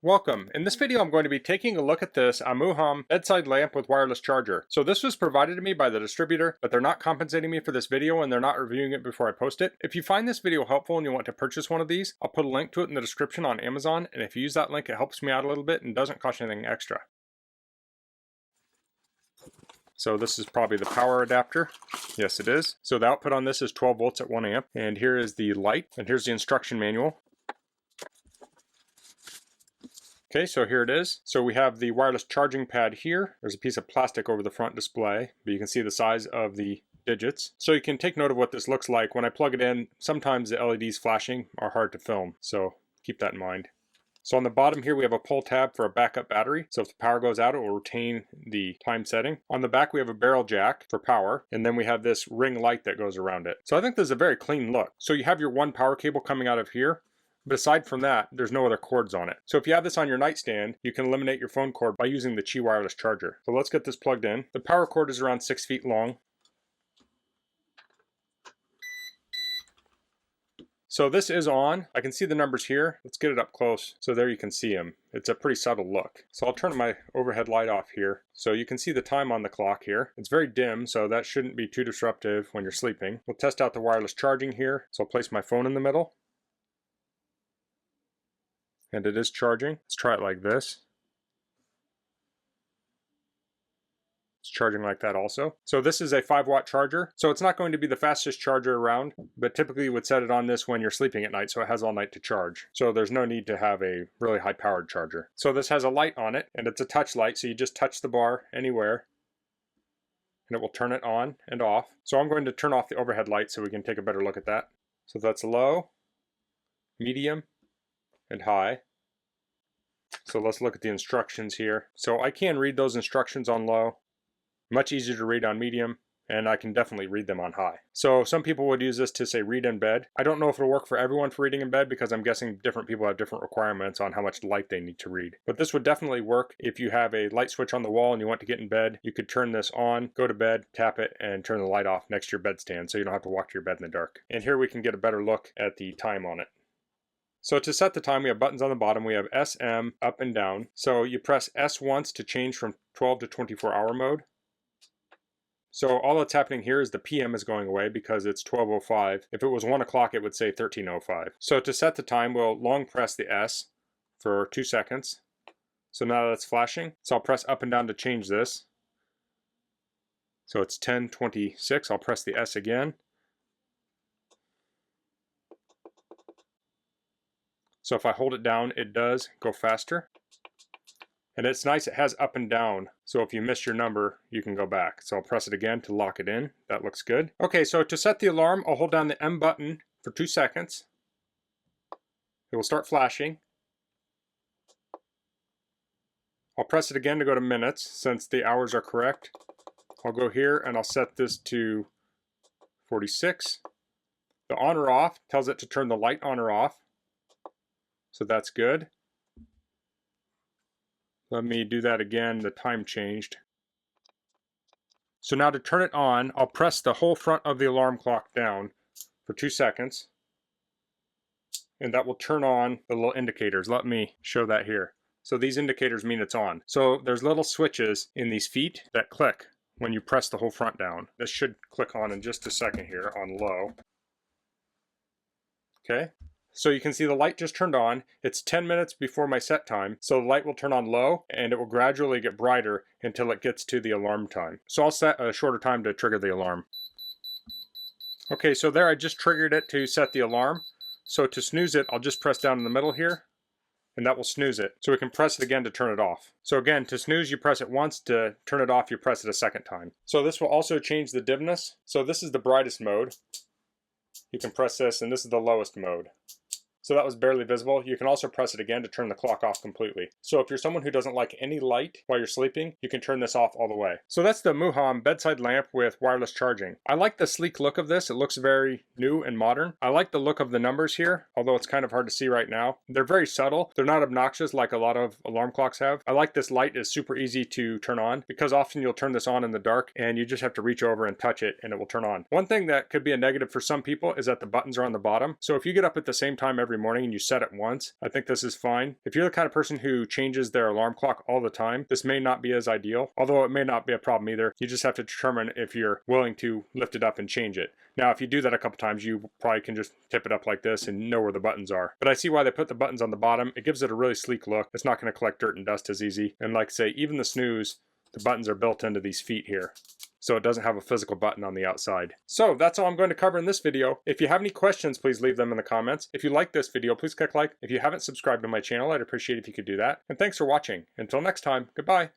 Welcome. In this video I'm going to be taking a look at this Amouhom bedside lamp with wireless charger. So this was provided to me by the distributor, but they're not compensating me for this video and they're not reviewing it before I post it. If you find this video helpful and you want to purchase one of these, I'll put a link to it in the description on Amazon, and if you use that link it helps me out a little bit and doesn't cost you anything extra. So this is probably the power adapter. Yes, it is. So the output on this is 12 volts at 1 amp, and here is the light, and here's the instruction manual. Okay, so here it is. So we have the wireless charging pad here. There's a piece of plastic over the front display, but you can see the size of the digits. So you can take note of what this looks like. When I plug it in, sometimes the LEDs flashing are hard to film, so keep that in mind. So on the bottom here we have a pull tab for a backup battery. So if the power goes out, it will retain the time setting. On the back we have a barrel jack for power, and then we have this ring light that goes around it. So I think this is a very clean look. So you have your one power cable coming out of here. But aside from that, there's no other cords on it. So if you have this on your nightstand, you can eliminate your phone cord by using the Qi wireless charger. So let's get this plugged in. The power cord is around 6 feet long. So this is on. I can see the numbers here. Let's get it up close. So there you can see them. It's a pretty subtle look. So I'll turn my overhead light off here. So you can see the time on the clock here. It's very dim, so that shouldn't be too disruptive when you're sleeping. We'll test out the wireless charging here. So I'll place my phone in the middle. And it is charging. Let's try it like this. It's charging like that also. So this is a 5-watt charger. So it's not going to be the fastest charger around, but typically you would set it on this when you're sleeping at night so it has all night to charge. So there's no need to have a really high powered charger. So this has a light on it, and it's a touch light, so you just touch the bar anywhere and it will turn it on and off. So I'm going to turn off the overhead light so we can take a better look at that. So that's low, medium, and high. So let's look at the instructions here. So I can read those instructions on low, much easier to read on medium, and I can definitely read them on high. So some people would use this to say read in bed. I don't know if it'll work for everyone for reading in bed because I'm guessing different people have different requirements on how much light they need to read. But this would definitely work if you have a light switch on the wall and you want to get in bed. You could turn this on, go to bed, tap it, and turn the light off next to your bedstand so you don't have to walk to your bed in the dark. And here we can get a better look at the time on it. So to set the time, we have buttons on the bottom. We have S, M, up and down. So you press S once to change from 12 to 24-hour mode. So all that's happening here is the PM is going away because it's 12:05. If it was 1 o'clock, it would say 13:05. So to set the time, we'll long press the S for 2 seconds. So now that's flashing. So I'll press up and down to change this. So it's 10:26. I'll press the S again. So if I hold it down, it does go faster. And it's nice, it has up and down. So if you miss your number, you can go back. So I'll press it again to lock it in. That looks good. Okay, so to set the alarm, I'll hold down the M button for 2 seconds. It will start flashing. I'll press it again to go to minutes since the hours are correct. I'll go here and I'll set this to 46. The on or off tells it to turn the light on or off. So that's good. Let me do that again. The time changed. So now to turn it on, I'll press the whole front of the alarm clock down for 2 seconds. And that will turn on the little indicators. Let me show that here. So these indicators mean it's on. So there's little switches in these feet that click when you press the whole front down. This should click on in just a second here on low. Okay. So you can see the light just turned on. It's 10 minutes before my set time. So the light will turn on low and it will gradually get brighter until it gets to the alarm time. So I'll set a shorter time to trigger the alarm. Okay, so there I just triggered it to set the alarm. So to snooze it, I'll just press down in the middle here and that will snooze it. So we can press it again to turn it off. So again, to snooze, you press it once. To turn it off, you press it a second time. So this will also change the dimness. So this is the brightest mode. You can press this and this is the lowest mode. So that was barely visible. You can also press it again to turn the clock off completely. So if you're someone who doesn't like any light while you're sleeping, you can turn this off all the way. So that's the Amouhom bedside lamp with wireless charging. I like the sleek look of this. It looks very new and modern. I like the look of the numbers here, although it's kind of hard to see right now. They're very subtle. They're not obnoxious like a lot of alarm clocks have. I like this light is super easy to turn on because often you'll turn this on in the dark and you just have to reach over and touch it and it will turn on. One thing that could be a negative for some people is that the buttons are on the bottom. So if you get up at the same time every morning and you set it once, I think this is fine. If you're the kind of person who changes their alarm clock all the time, this may not be as ideal, although it may not be a problem either. You just have to determine if you're willing to lift it up and change it. Now, if you do that a couple times, you probably can just tip it up like this and know where the buttons are. But I see why they put the buttons on the bottom. It gives it a really sleek look. It's not going to collect dirt and dust as easy. And like I say, even the snooze, the buttons are built into these feet here, so it doesn't have a physical button on the outside. So that's all I'm going to cover in this video. If you have any questions, please leave them in the comments. If you like this video, please click like. If you haven't subscribed to my channel, I'd appreciate it if you could do that. And thanks for watching. Until next time, goodbye.